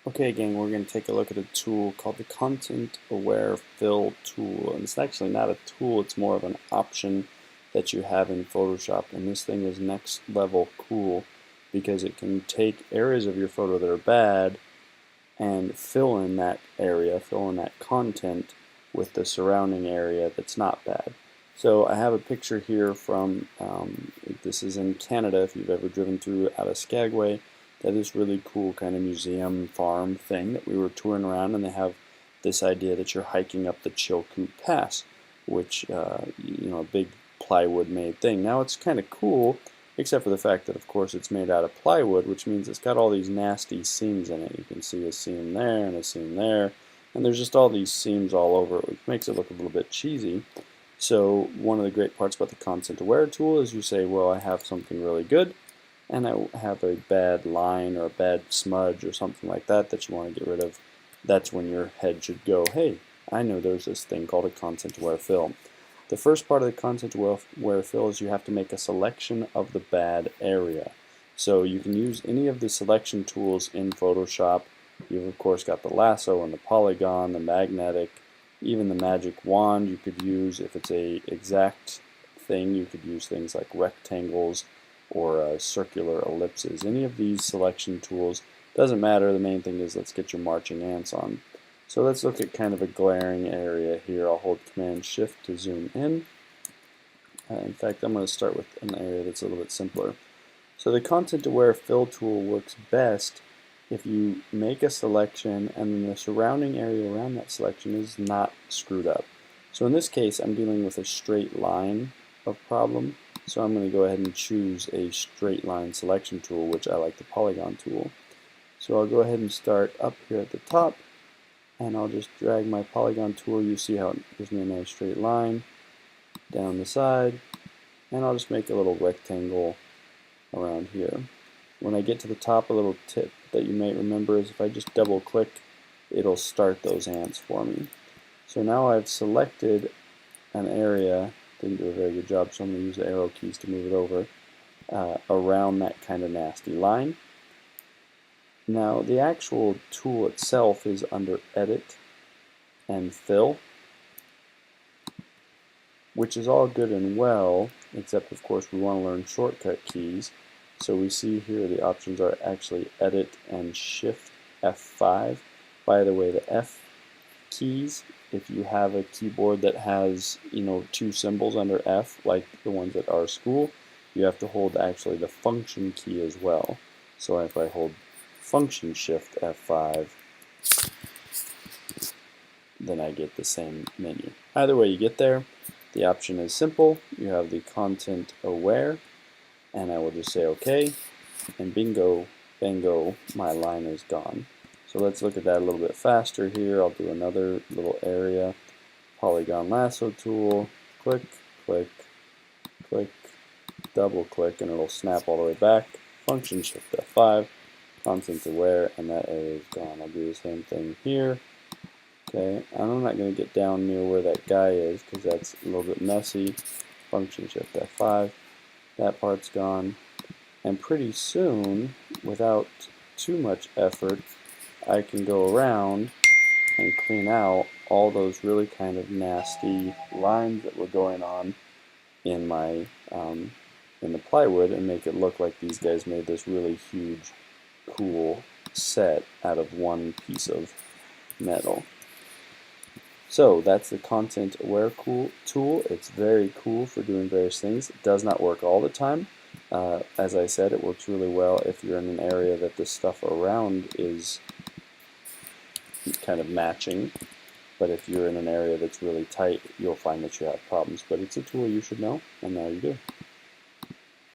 Okay, gang, we're going to take a look at a tool called the Content Aware Fill tool. And it's actually not a tool, it's more of an option that you have in Photoshop. And this thing is next level cool because it can take areas of your photo that are bad and fill in that area, fill in that content with the surrounding area that's not bad. So I have a picture here from, this is in Canada, if you've ever driven through out of Skagway. That is really cool kind of museum farm thing that we were touring around, and they have this idea that you're hiking up the Chilkoot Pass, which, a big plywood made thing. Now it's kind of cool, except for the fact that of course it's made out of plywood, which means it's got all these nasty seams in it. You can see a seam there and a seam there, and there's just all these seams all over it, which makes it look a little bit cheesy. So one of the great parts about the Content Aware tool is you say, well, I have something really good, and I have a bad line or a bad smudge or something like that that you want to get rid of. That's when your head should go, hey, I know there's this thing called a Content Aware Fill. The first part of the Content Aware Fill is you have to make a selection of the bad area. So you can use any of the selection tools in Photoshop. You've of course got the lasso and the polygon, the magnetic, even the magic wand you could use. If it's a exact thing, you could use things like rectangles or circular ellipses. Any of these selection tools, doesn't matter, the main thing is let's get your marching ants on. So let's look at kind of a glaring area here. I'll hold Command Shift to zoom in. In fact, I'm going to start with an area that's a little bit simpler. So the Content Aware Fill tool works best if you make a selection and then the surrounding area around that selection is not screwed up. So in this case, I'm dealing with a straight line of problem. So I'm going to go ahead and choose a straight line selection tool, which I like the polygon tool. So I'll go ahead and start up here at the top, and I'll just drag my polygon tool. You see how it gives me a nice straight line down the side, and I'll just make a little rectangle around here. When I get to the top, a little tip that you may remember is if I just double click, it'll start those ants for me. So now I've selected an area. Didn't do a very good job, so I'm going to use the arrow keys to move it over around that kind of nasty line. Now the actual tool itself is under Edit and Fill, which is all good and well, except of course we want to learn shortcut keys. So we see here the options are actually Edit and Shift F5. By the way, the F keys, if you have a keyboard that has, two symbols under F, like the ones at our school, you have to hold actually the function key as well. So if I hold function Shift F5, then I get the same menu. Either way you get there, the option is simple. You have the Content Aware, and I will just say OK, and bingo, bango, my line is gone. So let's look at that a little bit faster here. I'll do another little area. Polygon lasso tool, click, click, click, double click, and it'll snap all the way back. Function Shift F5, Content Aware, and that area is gone. I'll do the same thing here. Okay, and I'm not going to get down near where that guy is because that's a little bit messy. Function Shift F5, that part's gone. And pretty soon, without too much effort, I can go around and clean out all those really kind of nasty lines that were going on in my in the plywood and make it look like these guys made this really huge, cool set out of one piece of metal. So that's the Content Aware tool. It's very cool for doing various things. It does not work all the time. As I said, it works really well if you're in an area that the stuff around is kind of matching, but if you're in an area that's really tight, you'll find that you have problems. But it's a tool you should know, and now you do.